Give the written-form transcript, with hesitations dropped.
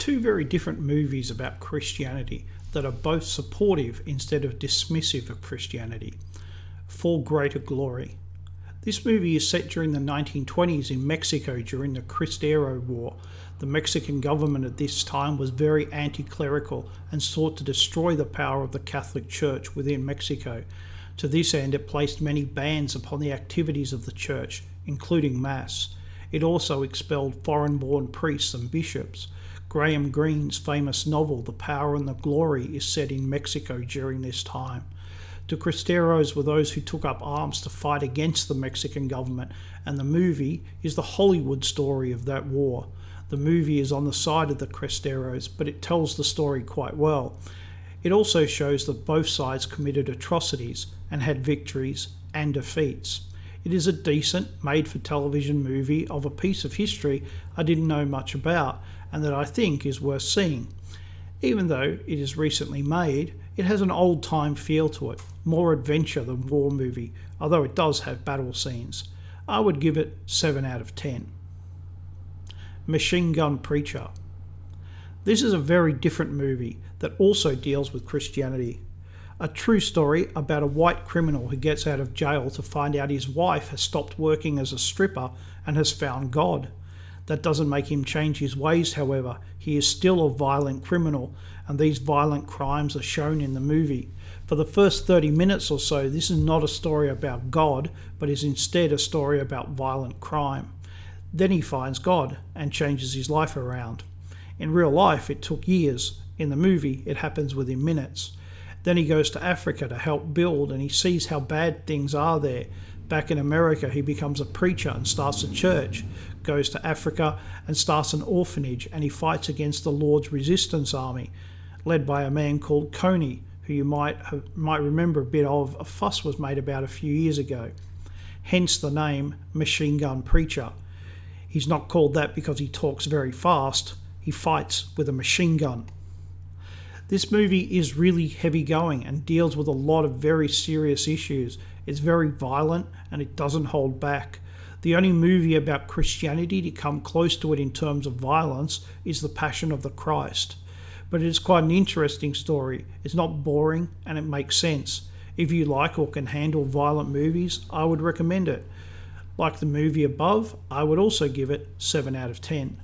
Two very different movies about Christianity that are both supportive instead of dismissive of Christianity. For Greater Glory. This movie is set during the 1920s in Mexico during the Cristero War. The Mexican government at this time was very anti-clerical and sought to destroy the power of the Catholic Church within Mexico. To this end, it placed many bans upon the activities of the church, including Mass. It also expelled foreign-born priests and bishops. Graham Greene's famous novel The Power and the Glory is set in Mexico during this time. The Cristeros were those who took up arms to fight against the Mexican government, and the movie is the Hollywood story of that war. The movie is on the side of the Cristeros, but it tells the story quite well. It also shows that both sides committed atrocities and had victories and defeats. It is a decent, made-for-television movie of a piece of history I didn't know much about, and that I think is worth seeing. Even though it is recently made, it has an old-time feel to it, more adventure than war movie, although it does have battle scenes. I would give it 7 out of 10. Machine Gun Preacher. This is a very different movie that also deals with Christianity. A true story about a white criminal who gets out of jail to find out his wife has stopped working as a stripper and has found God. That doesn't make him change his ways, however. He is still a violent criminal, and these violent crimes are shown in the movie. For the first 30 minutes or so, this is not a story about God, but is instead a story about violent crime. Then he finds God and changes his life around. In real life, it took years. In the movie, it happens within minutes. Then he goes to Africa to help build, and he sees how bad things are there. Back in America, he becomes a preacher and starts a church, goes to Africa and starts an orphanage, and he fights against the Lord's Resistance Army, led by a man called Coney, who you might remember a bit of. A fuss was made about a few years ago. Hence the name Machine Gun Preacher. He's not called that because he talks very fast. He fights with a machine gun. This movie is really heavy going and deals with a lot of very serious issues. It's very violent and it doesn't hold back. The only movie about Christianity to come close to it in terms of violence is The Passion of the Christ. But it is quite an interesting story. It's not boring and it makes sense. If you like or can handle violent movies, I would recommend it. Like the movie above, I would also give it 7 out of 10.